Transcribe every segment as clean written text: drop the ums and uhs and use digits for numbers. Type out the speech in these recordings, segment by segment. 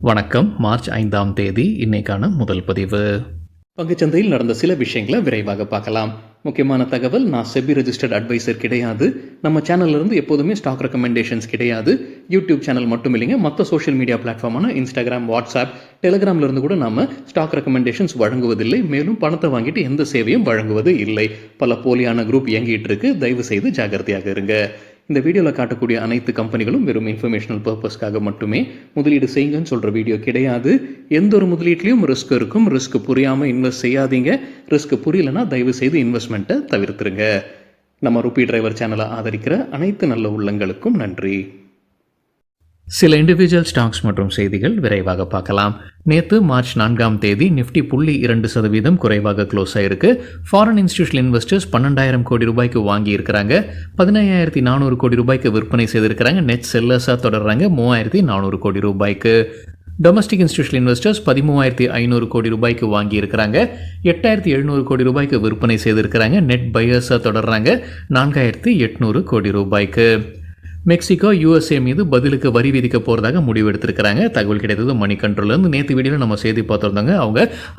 வணக்கம். மார்ச் 5ஆம் தேதி இன்னைக்கான முதல் பதிவு. பங்குச்சந்தையில் நடந்த சில விஷயங்களை விரைவாக பார்க்கலாம். முக்கியமான தகவல், நான் செபி ரெஜிஸ்டர்ட் அட்வைசர் கிடையாது. நம்ம சேனல்ல இருந்து எப்போதுமே ஸ்டாக் ரெக்கமெண்டேஷன்ஸ் கிடையாது. யூடியூப் சேனல் மட்டும் இல்லைங்க, மற்ற சோஷியல் மீடியா பிளாட்ஃபார்மான இன்ஸ்டாகிராம், வாட்ஸ்அப், டெலிகிராம்ல இருந்து கூட நம்ம ஸ்டாக் ரெக்கமெண்டேஷன்ஸ் வழங்குவதில்லை. மேலும் பணத்தை வாங்கிட்டு எந்த சேவையும் வழங்குவது இல்லை. பல போலியான குரூப் இயங்கிட்டு இருக்கு. தயவு செய்து ஜாகிரதையாக இருங்க. இந்த வீடியோவில் காட்டக்கூடிய அனைத்து கம்பெனிகளும் வெறும் இன்ஃபர்மேஷனல் பர்பஸ்க்காக மட்டுமே முதலீடு செய்யுங்கன்னு சொல்கிற வீடியோ கிடையாது. எந்த ஒரு முதலீட்லையும் ரிஸ்க் இருக்கும். ரிஸ்க் புரியாமல் இன்வெஸ்ட் செய்யாதீங்க. ரிஸ்க் புரியலன்னா தயவு செய்து இன்வெஸ்ட்மெண்ட்டை தவிர்த்துருங்க. நம்ம ருபி டிரைவர் சேனலை ஆதரிக்கிற அனைத்து நல்ல உள்ளங்களுக்கும் நன்றி. சில இண்டிவிஜுவல் ஸ்டாக்ஸ் மற்றும் செய்திகள் விரைவாக பார்க்கலாம். நேற்று மார்ச் 4ஆம் தேதி நிஃப்டி 0.2% குறைவாக க்ளோஸ் ஆயிருக்கு. ஃபாரின் இன்ஸ்டிடியூஷனல் இன்வெஸ்டர்ஸ் 12,000 கோடி ரூபாய்க்கு வாங்கி இருக்கிறாங்க. 15,400 கோடி ரூபாய்க்கு விற்பனை செய்திருக்கிறாங்க. நெட் செல்லர்ஸாக தொடர்றாங்க 3,400 கோடி ரூபாய்க்கு. டொமஸ்டிக் இன்ஸ்டிடியூஷனல் இன்வெஸ்டர்ஸ் 13,500 கோடி ரூபாய்க்கு வாங்கி இருக்கிறாங்க. 8,700 கோடி ரூபாய்க்கு விற்பனை செய்திருக்கிறாங்க. நெட் பையர்ஸாக தொடர்றாங்க 4,800 கோடி ரூபாய்க்கு. மெக்சிகோ USA மீது பதிலுக்கு வரி விதிக்க போகிறதாக முடிவு எடுத்திருக்கிறாங்க. தகவல் கிடைத்தது மணி கண்ட்ரோல்லேருந்து. நேற்று வீடியோவில் நம்ம செய்தி பார்த்துருந்தாங்க.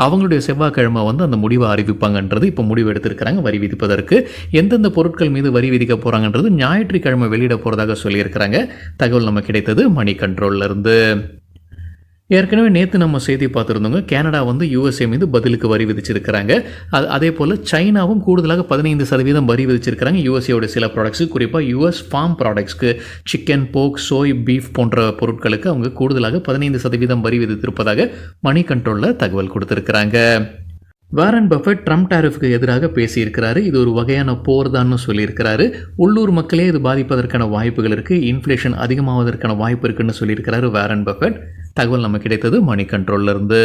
அவங்களுடைய செவ்வாய்க்கிழமை அந்த முடிவை அறிவிப்பாங்கன்றது இப்போ முடிவு எடுத்திருக்கிறாங்க. வரி விதிப்பதற்கு எந்தெந்த பொருட்கள் மீது வரி விதிக்க போகிறாங்கன்றது ஞாயிற்றுக்கிழமை வெளியிட போகிறதாக சொல்லியிருக்கிறாங்க. தகவல் நம்ம கிடைத்தது மணி கண்ட்ரோல்லேருந்து. ஏற்கனவே நேற்று நம்ம செய்தி பார்த்துருந்தோங்க. கனடா USA மீது பதிலுக்கு வரி விதிச்சிருக்கிறாங்க. அதே போல் சைனாவும் கூடுதலாக 15% வரி விதிச்சிருக்கிறாங்க. USAவோட சில ப்ராடக்ட்ஸு, குறிப்பாக US ஃபார்ம் ப்ராடக்ட்ஸ்க்கு, சிக்கன், போக், சோய், பீஃப் போன்ற பொருட்களுக்கு அவங்க கூடுதலாக 15% வரி விதித்திருப்பதாக மணி கண்ட்ரோலில் தகவல் கொடுத்துருக்குறாங்க. வாரன் பஃபெட் ட்ரம்ப் டாரிஃப்க்கு எதிராக பேசியிருக்கிறாரு. இது ஒரு வகையான போர் தான் சொல்லியிருக்கிறாரு. உள்ளூர் மக்களே இது பாதிப்பதற்கான வாய்ப்புகள் இருக்குது, இன்ஃப்ளேஷன் அதிகமாவதற்கான வாய்ப்பு இருக்குன்னு சொல்லியிருக்கிறாரு வாரன் பஃபெட். தகவல் நம்ம கிடைத்தது மணி கண்ட்ரோல்லேருந்து.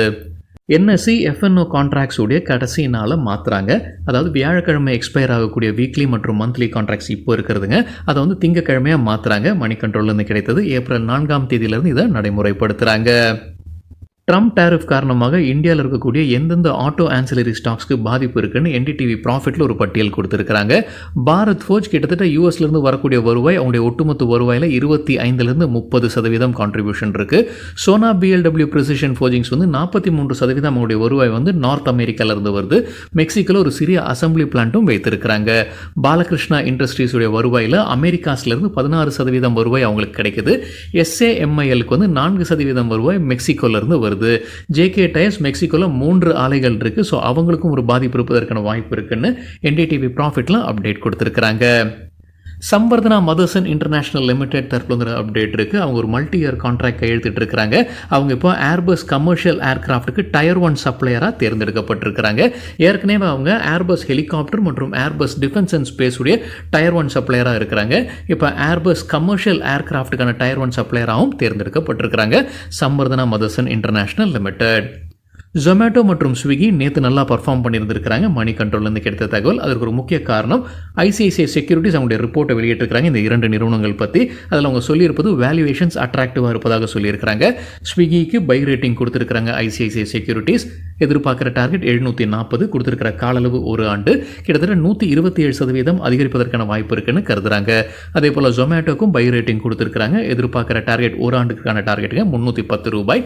NSE FNO கான்ட்ராக்ட்ஸ் உடைய கடைசி நாளை மாற்றுறாங்க. அதாவது வியாழக்கிழமை எக்ஸ்பயர் ஆகக்கூடிய வீக்லி மற்றும் மந்த்லி கான்ட்ராக்ட்ஸ் இப்போ இருக்கிறதுங்க. அதை திங்கக்கிழமையாக மாற்றுறாங்க. மணி கண்ட்ரோல்லேருந்து கிடைத்தது. ஏப்ரல் 4ஆம் தேதியிலேருந்து இதை நடைமுறைப்படுத்துகிறாங்க. ட்ரம்ப் டாரிஃப் காரணமாக இந்தியாவில் இருக்கக்கூடிய எந்தெந்த ஆட்டோ ஆன்சிலரி ஸ்டாக்ஸ்க்கு பாதிப்பு இருக்குன்னு NDTV ப்ராஃபிட்டில் ஒரு பட்டியல் கொடுத்துருக்காங்க. பாரத் ஃபோர்ஜ் கிட்டத்தட்ட USலேருந்து வரக்கூடிய வருவாய், அவங்களுடைய ஒட்டுமொத்த வருவாயில் 25% 30% கான்ட்ரிபியூஷன் இருக்குது. சோனா BLW ப்ரிசிஷன் ஃபோர்ஜிங்ஸ் 43% அவங்களுடைய வருவாய் நார்த் அமெரிக்காவிலேருந்து வருது. மெக்சிகோவில் ஒரு சிறிய அசம்பிளி பிளான்ட்டும் வைத்திருக்கிறாங்க. பாலகிருஷ்ணா இண்டஸ்ட்ரீஸுடைய வருவாயில் அமெரிக்காஸ்லேருந்து 16% வருவாய் அவங்களுக்கு கிடைக்குது. SAMILக்கு 4% வருவாய் மெக்சிகோலேருந்து வருது. JK டயர்ஸ் மெக்சிகோவில் 3 ஆலைகள் இருக்குது. ஸோ அவங்களுக்கும் ஒரு பாதிப்பு இருப்பதற்கான வாய்ப்பு இருக்குன்னு NDTV ப்ராஃபிட்டில் அப்டேட் கொடுத்துருக்குறாங்க. சம்வர்தனா மதர்சன் இன்டர்நேஷனல் லிமிடெட் தரப்புல அப்டேட் இருக்குது. அவங்க ஒரு மல்டி இயர் கான்ட்ராக்ட் கையெழுத்திட்டு இருக்கிறாங்க. அவங்க இப்போ ஏர்பஸ் கமர்ஷியல் ஏர்கிராஃப்ட்டுக்கு டயர் 1 சப்ளையராக தேர்ந்தெடுக்கப்பட்டிருக்கிறாங்க. ஏற்கனவே அவங்க ஏர்பஸ் ஹெலிகாப்டர் மற்றும் ஏர்பஸ் டிஃபென்ஸ் அண்ட் ஸ்பேஸ் உடைய டயர் 1 சப்ளையராக இருக்கிறாங்க. இப்போ ஏர்பஸ் கமர்ஷியல் ஏர்கிராஃப்ட்டுக்கான டயர் 1 சப்ளையராகவும் தேர்ந்தெடுக்கப்பட்டிருக்கிறாங்க. Samvardhana Motherson international limited. ஜொமேட்டோ மற்றும் ஸ்விக்கி நேற்று நல்லா பர்ஃபார்ம் பண்ணியிருந்திருக்கிறாங்க. மணி கண்ட்ரோல்லேருந்து கிடைத்த தகவல். அதற்கு ஒரு முக்கிய காரணம் ICICI செக்யூரிட்டிஸ் அவங்களுடைய ரிப்போர்ட்டை வெளியிட்டிருக்கிறாங்க இந்த 2 நிறுவனங்கள் பற்றி. அதில் அவங்க சொல்லியிருப்பது வேல்யூவேஷன்ஸ் அட்ராக்டிவாக இருப்பதாக சொல்லியிருக்கிறாங்க. ஸ்விக்கிக்கு பை ரேட்டிங் கொடுத்துருக்காங்க ICICI செக்யூரிட்டிஸ். எதிர்பார்க்குற டார்கெட் 740, கொடுத்துருக்கிற கால அளவு 1 ஆண்டு, கிட்டத்தட்ட 127% அதிகரிப்பதற்கான வாய்ப்பு இருக்குன்னு கருதுறாங்க. அதே போல் ஜொமேட்டோக்கும் பை ரேட்டிங் கொடுத்துருக்காங்க. எதிர்பார்க்குற டார்கெட் 1 ஆண்டுக்கான டார்கெட்டுங்க ₹310,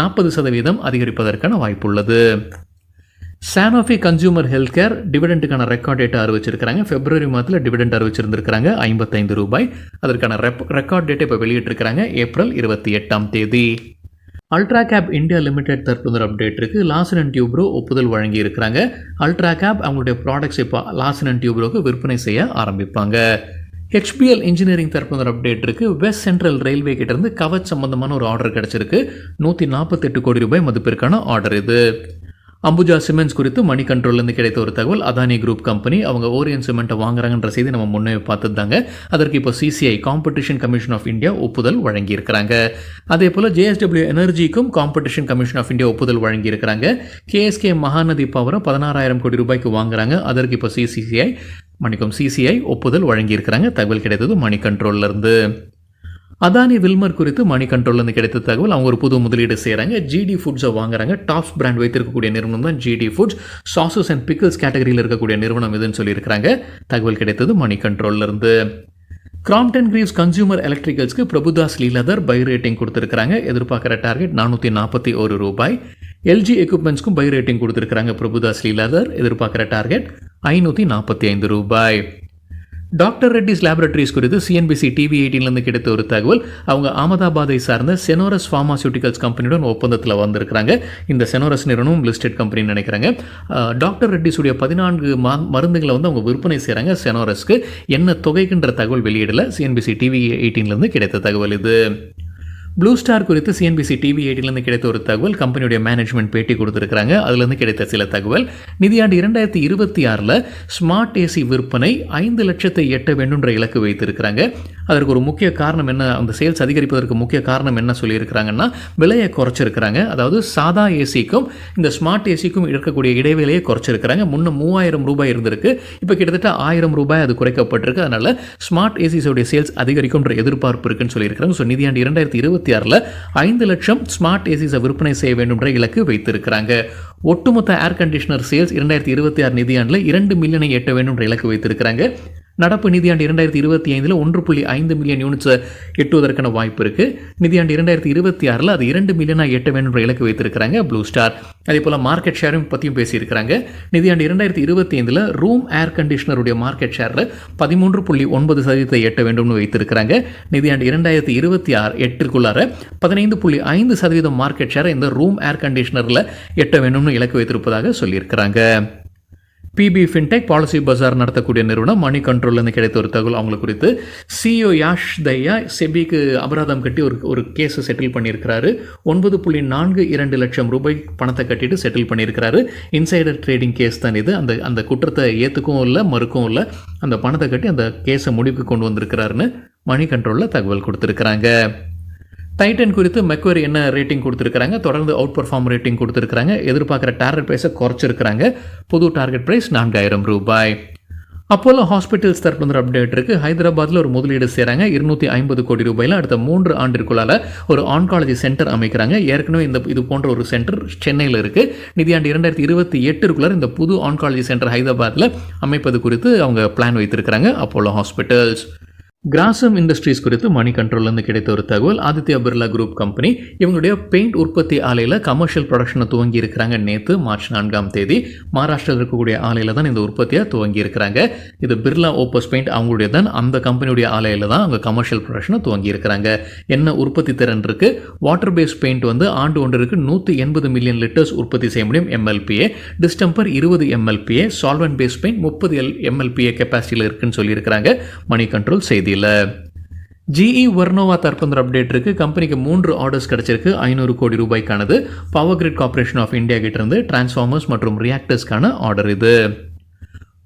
40% அதிகரிப்பதற்கான வாய்ப்புள்ளது. சானோஃபி கன்சூமர் ஹெல்த் கேர் டிவிடெண்டுக்கான ரெக்கார்ட் டேட்டை அறிவிச்சிருக்கிறாங்க. பிப்ரவரி மாதத்தில் டிவிடெண்ட் அறிவிச்சிருந்திருக்கிறாங்க ₹55. அதற்கான ரெக்கார்ட் டேட்டை இப்போ வெளியிட்டிருக்கிறாங்க ஏப்ரல் 28ஆம் தேதி. அல்ட்ரா கேப் இந்தியா லிமிடெட் தரப்புல அப்டேட் இருக்குது. லார்சன் அண்ட் டியூப்ரோ ஒப்புதல் வழங்கி இருக்கிறாங்க. அல்ட்ரா கேப் அவங்களுடைய ப்ராடக்ட்ஸ் இப்போ லார்சன் அண்ட் டியூப்ரோக்கு விற்பனை செய்ய ஆரம்பிப்பாங்க. HBL இன்ஜினியரிங் தரப்புல அப்டேட் இருக்குது. வெஸ்ட் சென்ட்ரல் ரயில்வே கிட்டேருந்து கவச் சம்பந்தமான ஒரு ஆர்டர் கிடச்சிருக்கு. ₹148 கோடி மதிப்பிற்கான ஆர்டர் இது. அம்புஜா சிமெண்ட்ஸ் குறித்து மணி கண்ட்ரோல்லேருந்து கிடைத்த ஒரு தகவல். அதானி குரூப் கம்பெனி அவங்க ஓரியன் சிமெண்ட்டை வாங்குறாங்கன்ற செய்தி நம்ம முன்னே பார்த்துருந்தாங்க. அதற்கு இப்போ CCI competition commission of India ஒப்புதல் வழங்கியிருக்கிறாங்க. அதே போல் JSW எனர்ஜிக்கும் காம்படிஷன் கமிஷன் ஆஃப் இந்தியா ஒப்புதல் வழங்கியிருக்கிறாங்க. KSK மகாநதி பவரை 16,000 கோடி ரூபாய்க்கு வாங்குறாங்க. அதற்கு இப்போ CCI ஒப்புதல் வழங்கியிருக்கிறாங்க. தகவல் கிடைத்தது மணி கண்ட்ரோல்லேருந்து. அதானி வில்மர் குறித்து மணி கண்ட்ரோல்லேருந்து கிடைத்த தகவல். அவங்க ஒரு புது முதலீடு செய்கிறாங்க. GD ஃபுட்ஸை வாங்குறாங்க. டாப்ஸ் பிராண்ட் வைத்திருக்கக்கூடிய நிறுவனம் தான் GD foods. Sauces and pickles கேட்டகரியில் இருக்கக்கூடிய நிறுவனம் இதுன்னு சொல்லியிருக்கிறாங்க. தகவல் கிடைத்தது மணி கண்ட்ரோல்லேருந்து. கிராம்ப்டன் கிரீவ்ஸ் கன்சியூமர் எலக்ட்ரிக்கல்ஸ்க்கு பிரபுதாஸ் லீலாதர் பை ரேட்டிங் கொடுத்துருக்காங்க. எதிர்பார்க்குற டார்கெட் ₹441. எல்ஜி எக்யூப்மெண்ட்ஸ்க்கும் பை ரேட்டிங் கொடுத்துருக்காங்க பிரபுதாஸ் லீலாதர். எதிர்பார்க்குற டார்கெட் ₹545. டாக்டர் ரெட்டிஸ் லேபரட்டரிஸ் குறித்து சிஎன்பிசி டிவி 18 கிடைத்த ஒரு தகவல். அவங்க அகமதாபாத்தை சார்ந்த செனோரஸ் ஃபார்மாசூட்டிகல்ஸ் கம்பெனியுடன் ஒப்பந்தத்தில் வந்திருக்கிறாங்க. இந்த செனோரஸ் நிறுவனம் லிஸ்டட் கம்பெனின்னு நினைக்கிறாங்க. டாக்டர் ரெட்டிஸுடைய 14 மருந்துகளை அவங்க விற்பனை செய்கிறாங்க. செனோரஸ்க்கு என்ன தொகைக்குன்ற தகவல் வெளியிடல. சிஎன்பிசி டிவி 18 கிடைத்த தகவல் இது. ப்ளூ ஸ்டார் குறித்து சிஎன்பிசி டிவி 18 கிடைத்த ஒரு தகவல். கம்பெனியுடைய மேனேஜ்மெண்ட் பேட்டி கொடுத்துருக்காங்க. அதுலேருந்து கிடைத்த சில தகவல். நிதியாண்டு 2026 ஸ்மார்ட் ஏசி விற்பனை 5 லட்சத்தை எட்ட வேண்டும்ன்ற இலக்கு வைத்திருக்கிறாங்க. அதற்கு ஒரு முக்கிய காரணம் என்ன, அந்த சேல்ஸ் அதிகரிப்பதற்கு முக்கிய காரணம் என்ன சொல்லியிருக்கிறாங்கன்னா, விலையை குறைச்சிருக்கிறாங்க. அதாவது சாதா ஏசிக்கும் இந்த ஸ்மார்ட் ஏசிக்கும் இருக்கக்கூடிய இடைவேளையை குறைச்சிருக்கிறாங்க. முன்ன ₹3000 இருந்திருக்கு, இப்போ கிட்டத்தட்ட ₹1000 அது குறைக்கப்பட்டிருக்கு. அதனால் ஸ்மார்ட் ஏசிஸோடைய சேல்ஸ் அதிகரிக்கும்ன்ற எதிர்பார்ப்பு இருக்குன்னு சொல்லியிருக்கிறாங்க. ஸோ நிதியாண்டு 2026 5 லட்சம் ஸ்மார்ட் ஏசிஸை விற்பனை செய்ய வேண்டும் என்ற இலக்கு வைத்திருக்கிறாங்க. ஒட்டுமொத்த ஏர் கண்டிஷனர் சேல்ஸ் 2026 நிதியாண்டில் 2 மில்லியனை எட்ட வேண்டும் என்ற இலக்கு வைத்திருக்கிறாங்க. நடப்பு நிதியாண்டு 2025 1.5 மில்லியன் யூனிட்ஸை எட்டுவதற்கான வாய்ப்பு இருக்குது. நிதியாண்டு 2026 அது 2 மில்லியனாக எட்ட வேண்டும் என்ற இலக்கு வைத்திருக்கிறாங்க ப்ளூ ஸ்டார். அதே போல் மார்க்கெட் ஷேரும் பற்றியும் பேசியிருக்கிறாங்க. நிதியாண்டு 2025 ரூம் ஏர் கண்டிஷனருடைய மார்க்கெட் ஷேரில் 13.9% எட்ட வேண்டும்னு வைத்திருக்கிறாங்க. நிதியாண்டு 2026 15.5% மார்க்கெட் ஷேரை இந்த ரூம் ஏர் கண்டிஷனரில் எட்ட வேண்டும்னு இலக்கு வைத்திருப்பதாக சொல்லியிருக்கிறாங்க. பிபி ஃபின்டெக் பாலிசி பஜார் நடத்தக்கூடிய நிறுவனம் மணி கண்ட்ரோல்லேருந்து கிடைத்த ஒரு தகவல். அவங்களை குறித்து சிஇஓ யாஷ் தையா செபிக்கு அபராதம் கட்டி ஒரு கேஸை செட்டில் பண்ணியிருக்கிறாரு. ₹9.42 லட்சம் பணத்தை கட்டிட்டு செட்டில் பண்ணியிருக்கிறாரு. இன்சைடர் ட்ரேடிங் கேஸ் தான் இது. அந்த குற்றத்தை ஏற்றுக்கவும் இல்லை மறுக்கவும் இல்லை. அந்த பணத்தை கட்டி அந்த கேஸை முடிவுக்கு கொண்டு வந்திருக்கிறாருன்னு மணி கண்ட்ரோலில் தகவல் கொடுத்துருக்குறாங்க. டைட்டன் குறித்து மெக்வரி என்ன ரேட்டிங் கொடுத்துருக்காங்க, தொடர்ந்து அவுட் பர்ஃபார்ம் ரேட்டிங் கொடுத்துருக்காங்க. எதிர்பார்க்குற டார்கெட் ப்ரைஸை குறைச்சிருக்கிறாங்க. புது டார்கெட் ப்ரைஸ் ₹4000. அப்போலோ ஹாஸ்பிட்டல்ஸ் தரப்பு அப்டேட் இருக்குது. ஹைதராபாத்தில் ஒரு முதலீடு செய்கிறாங்க. ₹250 கோடி அடுத்த 3 ஆண்டிற்குள்ளால் ஒரு ஆன்காலஜி சென்டர் அமைக்கிறாங்க. ஏற்கனவே இது போன்ற ஒரு சென்டர் சென்னையில் இருக்குது. நிதியாண்டு 2028 இந்த புது ஆன்காலஜி சென்டர் ஹைதராபாத்தில் அமைப்பது குறித்து அவங்க பிளான் வைத்திருக்கிறாங்க அப்போலோ ஹாஸ்பிட்டல்ஸ். கிராசம் இண்டஸ்ட்ரீஸ் குறித்து மணி கண்ட்ரோல்லேருந்து கிடைத்த ஒரு தகவல். ஆதித்யா பிர்லா குரூப் கம்பெனி இவங்களுடைய பெயிண்ட் உற்பத்தி ஆலையில் கமர்ஷியல் ப்ரொடக்ஷனை துவங்கி இருக்கிறாங்க. நேற்று மார்ச் 4 மகாராஷ்டிராவில் இருக்கக்கூடிய ஆலையில் தான் இந்த உற்பத்தியை துவங்கி இருக்கிறாங்க. இது பிர்லா ஓப்பஸ் பெயிண்ட் அவங்களுடைய தான். அந்த கம்பெனியுடைய ஆலையில் தான் அவங்க கமர்ஷியல் ப்ரொடக்ஷனை துவங்கி இருக்கிறாங்க. என்ன உற்பத்தி திறன் இருக்குது? வாட்டர் பேஸ் பெயிண்ட் ஆண்டு ஒன்றிற்கு 180 மில்லியன் லிட்டர்ஸ் உற்பத்தி செய்ய முடியும் MLPA. Distemper 20 MLPA. Solvent base paint 30 MLPA கெப்பாசிட்டியில் இருக்குன்னு சொல்லியிருக்கிறாங்க மணி கண்ட்ரோல் செய்தி. ஜிஇ வர்னோவா தற்போது அப்டேட் இருக்கு. கம்பெனிக்கு 3 ஆர்டர்ஸ் கிடைச்சிருக்கு. ₹500 crore power grid corporation of India கிட்ட இருந்து டிரான்ஸ்ஃபார்மர்ஸ் மற்றும் ரியாக்டர்ஸ்க்கான ஆர்டர் இது.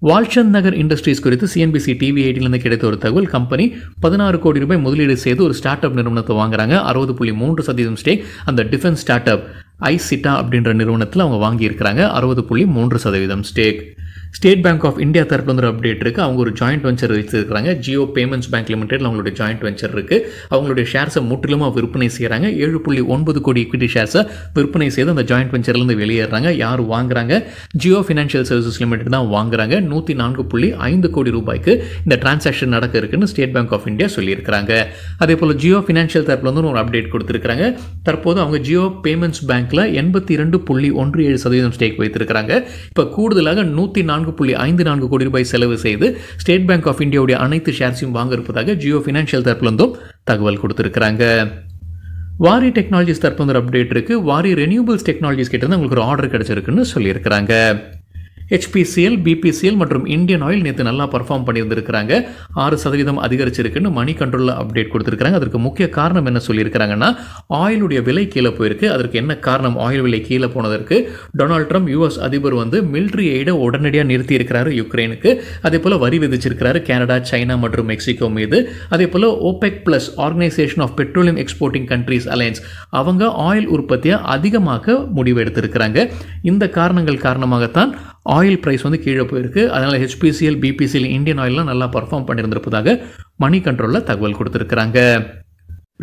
வால்சந்த் நகர் இண்டஸ்ட்ரீஸ் குறித்து சிஎன்பிசி டிவி 18 கிடைத்த ஒரு தகவல். கம்பெனி ₹16 கோடி முதலீடு செய்து ஒரு ஸ்டார்ட் அப் நிறுவனத்தை வாங்குறாங்க. 60.3% ஸ்டேக் அந்த டிஃபென்ஸ் ஸ்டார்ட் அப் ஐசிட்டா அப்படின்ற நிறுவனத்தில் அவங்க வாங்கியிருக்கிறாங்க. 60.3% stake. State Bank of India தரப்புல அப்டேட் இருக்குது. அவங்க ஒரு ஜாயிண்ட் வெஞ்சர் வச்சிருக்காங்க. ஜியோ பேமெண்ட்ஸ் பேங்க் லிமிடெட்ல அவங்களுடைய ஜாயிண்ட் வெஞ்சர் இருக்குது. அவங்களுடைய ஷேர்ஸை முற்றிலுமாக விற்பனை செய்கிறாங்க. 7.9 கோடி ஈக்விட்டி ஷேர்ஸை விற்பனை செய்து அந்த ஜாயிண்ட் வெஞ்சர்லேருந்து வெளியேறாங்க. யார் வாங்குறாங்க? ஜியோ ஃபினான்ஷியல் சர்வீசஸ் லிமிடெட் தான் வாங்குறாங்க. ₹104.5 கோடி இந்த டிரான்சாக்ஷன் நடக்க இருக்குன்னு ஸ்டேட் பேங்க் ஆஃப் இந்தியா சொல்லியிருக்கிறாங்க. அதே போல் ஜியோ ஃபினான்ஷியல் தரப்புல ஒரு அப்டேட் கொடுத்துருக்காங்க. தற்போது அவங்க ஜியோ பேமெண்ட்ஸ் பேங்க்ல 82.17% ஸ்டேக் வைத்திருக்கிறாங்க. இப்போ கூடுதலாக ₹104.54 கோடி செலவு செய்து ஸ்டேட் பேங்க் ஆஃப் இந்தியாவுடைய அனைத்து ஷேர்ஸையும் வாங்க இருப்பதாக ஜியோ ஃபினான்ஷியல் தரப்புலேருந்தும் தகவல் கொடுத்துருக்காங்க. வாரி டெக்னாலஜிஸ் தரப்பு அப்டேட் இருக்குது. வாரி ரெனியூபிள்ஸ் டெக்னாலஜிஸ் கிட்ட இருந்து உங்களுக்கு ஒரு ஆர்டர் கிடைச்சிருக்குன்னு சொல்லியிருக்கிறாங்க. HPCL, BPCL மற்றும் இந்தியன் ஆயில் நேற்று நல்லா பர்ஃபார்ம் பண்ணியிருந்திருக்கிறாங்க. 6% அதிகரிச்சிருக்குன்னு மணி கண்ட்ரோலில் அப்டேட் கொடுத்துருக்காங்க. அதற்கு முக்கிய காரணம் என்ன சொல்லியிருக்கிறாங்கன்னா, ஆயிலுடைய விலை கீழே போயிருக்கு. அதற்கு என்ன காரணம்? ஆயில் விலை கீழே போனதற்கு டொனால்ட் ட்ரம்ப் US அதிபர் மிலிட்ரி எய்டை உடனடியாக நிறுத்தி இருக்கிறாரு யுக்ரைனுக்கு. அதே போல் வரி விதிச்சிருக்கிறாரு கனடா, சைனா மற்றும் மெக்சிகோ மீது. அதே போல் OPEC Plus organisation of petroleum exporting countries alliance அவங்க ஆயில் உற்பத்தியை அதிகமாக்க முடிவு எடுத்திருக்கிறாங்க. இந்த காரணங்கள் காரணமாகத்தான் ஆயில் ப்ரைஸ் கீழே போயிருக்கு. அதனால் HPCL, BPCL, இந்தியன் ஆயில்லாம் நல்லா பர்ஃபார்ம் பண்ணியிருந்திருப்பதாக மணி கண்ட்ரோலில் தகவல் கொடுத்துருக்குறாங்க.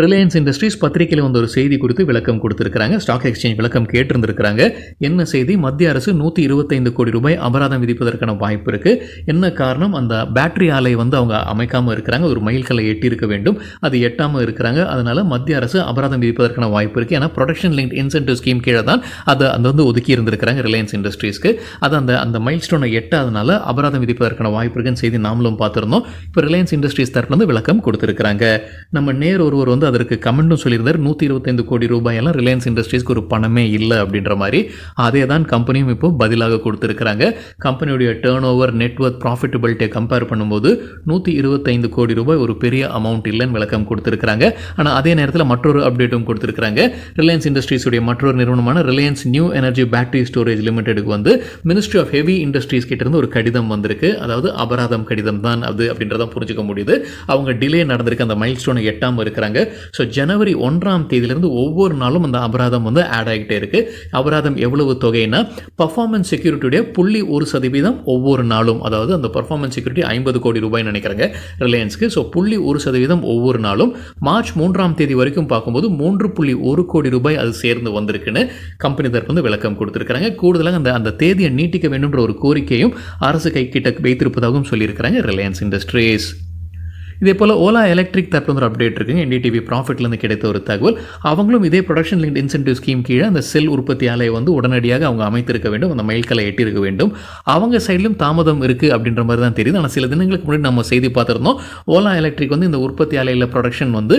ரிலையன்ஸ் இண்டஸ்ட்ரீஸ் பத்திரிகையில் வந்து ஒரு செய்தி குறித்து விளக்கம் கொடுத்திருக்கிறாங்க. ஸ்டாக் எக்ஸ்சேஞ்ச் விளக்கம் கேட்டிருந்திருக்கிறாங்க. என்ன செய்தி? மத்திய அரசு 125 கோடி ரூபாய் அபராதம் விதிப்பதற்கான வாய்ப்பு இருக்கு. என்ன காரணம்? அந்த பேட்டரி ஆலை வந்து அவங்க அமைக்காம இருக்கிறாங்க. ஒரு மைல்கல்லை எட்டி இருக்க வேண்டும், அது எட்டாம இருக்கிறாங்க. அதனால மத்திய அரசு அபராதம் விதிப்பதற்கான வாய்ப்பு இருக்கு. ஏன்னா ப்ரொடக்ஷன் லிங்க்ட் இன்சென்டிவ் ஸ்கீம் கீழே தான் அதை வந்து ஒதுக்கி இருந்திருக்கிறாங்க ரிலையன்ஸ் இண்டஸ்ட்ரீஸ்க்கு. அது அந்த மைல் ஸ்டோனை எட்டாதனால அபராதம் விதிப்பதற்கான வாய்ப்பு இருக்குன்னு செய்தி நாமளும் பார்த்திருந்தோம். இப்போ ரிலையன்ஸ் இண்டஸ்ட்ரீஸ் தரப்புல இருந்து விளக்கம் கொடுத்திருக்கிறாங்க. நம்ம நேர் ஒருவர் வந்து அதற்கு கமெண்ட்டும் சொல்லியிருந்தார். 125 கோடி ரூபாயெல்லாம் ரிலையன்ஸ் இண்டஸ்ட்ரீஸ்க்கு ஒரு பணமே இல்லை அப்படின்ற மாதிரி. அதே தான் கம்பெனியும் இப்போ பதிலாக கொடுத்துருக்கிறாங்க. கம்பெனியுடைய டேர்ன் ஓவர், நெட்வொர்க், ப்ராஃபிட்டபிலிட்டியை கம்பேர் பண்ணும்போது 125 கோடி ரூபாய் ஒரு பெரிய அமௌண்ட் இல்லைன்னு விளக்கம் கொடுத்துருக்காங்க. ஆனால் அதே நேரத்தில் மற்றொரு அப்டேட்டும் கொடுத்துருக்காங்க. ரிலையன்ஸ் இண்டஸ்ட்ரீஸுடைய மற்றொரு நிறுவனமான Reliance new energy battery storage லிமிடெடுக்கு வந்து மினிஸ்ட்ரி ஆஃப் ஹெவி இண்டஸ்ட்ரீஸ் கிட்டேருந்து ஒரு கடிதம் வந்திருக்கு. அதாவது அபராதம் கடிதம் தான் அது அப்படின்றதான் புரிஞ்சுக்க முடியுது. அவங்க டிலே நடந்திருக்கு, அந்த மைல் ஸ்டோனை எட்டாமல் இருக்கிறாங்க. ஸோ ஜனவரி 1ஆம் தேதியிலிருந்து ஒவ்வொரு நாளும் அந்த அபராதம் வந்து ஆட் ஆகிட்டே இருக்கு. அபராதம் எவ்வளவு தொகைனா பர்ஃபார்மன்ஸ் செக்யூரிட்டியுடைய 0.1% ஒவ்வொரு நாளும். அதாவது அந்த பர்ஃபார்மன்ஸ் செக்யூரிட்டி 50 கோடி ரூபாய் நினைக்கிறாங்க ரிலையன்ஸ்க்கு. ஸோ 0.1% ஒவ்வொரு நாளும். மார்ச் 3ஆம் தேதி வரைக்கும் பார்க்கும்போது 3.1 கோடி ரூபாய் அது சேர்ந்து வந்திருக்குன்னு கம்பெனி தரப்பு வந்து விளக்கம் கொடுத்துருக்காங்க. கூடுதலாக அந்த தேதியை நீட்டிக்க வேண்டும்ன்ற ஒரு கோரிக்கையும் அரசு கைக்கிட்ட வைத்திருப்பதாகவும் சொல்லியிருக்கிறாங்க ரிலையன்ஸ் இண்டஸ்ட்ரீஸ். இதே போல் ஓலா எலக்ட்ரிக் தரப்பு ஒரு அப்டேட் இருக்குங்க. என்டிடிவி ப்ராஃபிட்லேருந்து கிடைத்த ஒரு தகவல். அவங்களும் இதே ப்ரொடக்ஷன் லிங்க்ட் இன்சென்டிவ் ஸ்கீம் கீழே அந்த செல் உற்பத்தி ஆலையை வந்து உடனடியாக அவங்க அமைத்திருக்க வேண்டும், அந்த மைல்கல்லை எட்டியிருக்க வேண்டும். அவங்க சைட்லையும் தாமதம் இருக்குது அப்படின்ற மாதிரி தான் தெரியுது. ஆனால் சில தினங்களுக்கு முன்னாடி நம்ம செய்தி பார்த்துருந்தோம். ஓலா எலக்ட்ரிக் வந்து இந்த உற்பத்தி ஆலையில் ப்ரொடக்ஷன் வந்து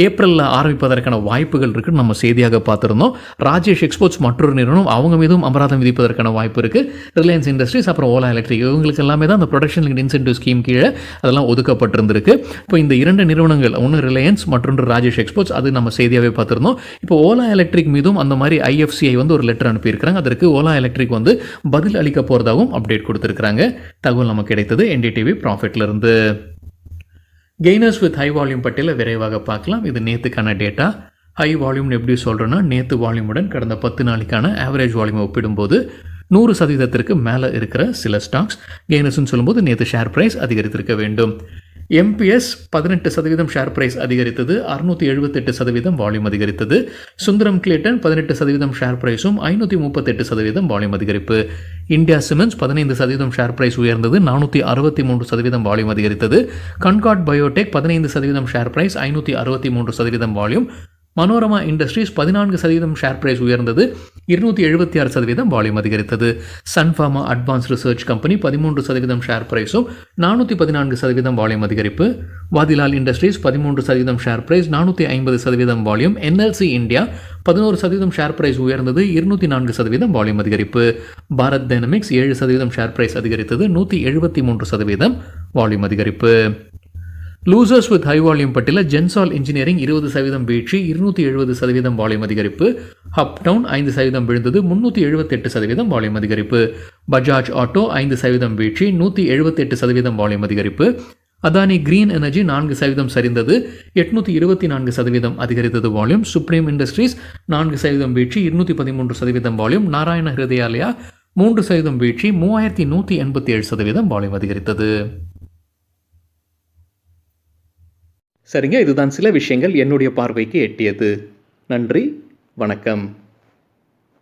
ஏப்ரலில் ஆரம்பிப்பதற்கான வாய்ப்புகள் இருக்குன்னு நம்ம செய்தியாக பார்த்துருந்தோம். ராஜேஷ் எக்ஸ்போர்ட்ஸ் மற்றொரு நிறுவனம், அவங்க மீதும் அபராதம் விதிப்பதற்கான வாய்ப்பு இருக்குது. ரிலையன்ஸ் இண்டஸ்ட்ரீஸ் அப்புறம் ஓலா எலக்ட்ரிக் இவங்களுக்கு எல்லாமே தான் அந்த ப்ரொடக்ஷன் லிங்க்ட் இன்சென்டிவ் ஸ்கீம் கீழே அதெல்லாம் ஒதுக்கப்பட்டிருந்திருக்கு. இப்போ இந்த இரண்டு நிறுவனங்கள், ஒன்று ரிலையன்ஸ் மற்றொன்று ராஜேஷ் எக்ஸ்போர்ட்ஸ், அது நம்ம செய்தியாகவே பார்த்துருந்தோம். இப்போ ஓலா எலக்ட்ரிக் மீதும் அந்த மாதிரி ஐஎஃப்சிஐ வந்து ஒரு லெட்டர் அனுப்பியிருக்கிறாங்க. அதற்கு ஓலா எலக்ட்ரிக் வந்து பதில் அளிக்க போகிறதாகவும் அப்டேட் கொடுத்துருக்காங்க. தகவல் நமக்கு கிடைத்தது என்டிடிவி ப்ராஃபிட்லேருந்து. கெய்னர்ஸ் வித் ஹை வால்யூம் பட்டியலை விரைவாக பார்க்கலாம். இது நேற்றுக்கான டேட்டா. ஹை வால்யூம்னு எப்படி சொல்கிறோன்னா, நேற்று வால்யூமுடன் கடந்த 10 நாளைக்கான ஆவரேஜ் வால்யூமை ஒப்பிடும்போது 100% மேலே இருக்கிற சில ஸ்டாக்ஸ் கெய்னர்ஸ்னு சொல்லும்போது நேற்று ஷேர் ப்ரைஸ் அதிகரித்திருக்க வேண்டும். எம்பிஎஸ் 18% ஷேர் பிரைஸ் அதிகரித்தது, 678% வால்யூம் அதிகரித்தது. சுந்தரம் கிளேட்டன் 18% ஷேர் பிரைஸும் 538% வால்யூம் அதிகரிப்பு. இந்தியா சிமெண்ட்ஸ் 15% ஷேர் பிரைஸ் உயர்ந்தது, 463% வால்யூம் அதிகரித்தது. Concord biotech 15% share price, 563% volume. Manorama industries 14% share price உயர்ந்தது, 276% வால்யூம் அதிகரித்தது. Sun Pharma advance research company 13% share பிரைஸும் 414% வால்யூம் அதிகரிப்பு. Vadilal industries 13% share price, 450% volume. NLC India 11% share price உயர்ந்தது, 204% volume அதிகரிப்பு. பாரத் டைனமிக்ஸ் 7% ஷேர் பிரைஸ் அதிகரித்தது, 173% volume அதிகரிப்பு. லூசர்ஸ் வித் ஹை வால்யூம் பட்டியலில் Gensol engineering 20% வீழ்ச்சி, 270% வால்யூம் அதிகரிப்பு. அப்டவுன் 5% விழுந்தது, 378% வால்யூம் அதிகரிப்பு. பஜாஜ் ஆட்டோ 5% வீழ்ச்சி, 178% வால்யூம் அதிகரிப்பு. அதானி கிரீன் எனர்ஜி 4% சரிந்தது, 824% அதிகரித்தது வால்யூம். சுப்ரீம் இண்டஸ்ட்ரீஸ் 4% வீழ்ச்சி, 213% வால்யூம். நாராயண ஹிருதயாலயா 3% வீழ்ச்சி, 3187% வால்யூம் அதிகரித்தது. சரிங்க, இதுதான் சில விஷயங்கள் என்னுடைய பார்வைக்கு எட்டியது. நன்றி, வணக்கம்.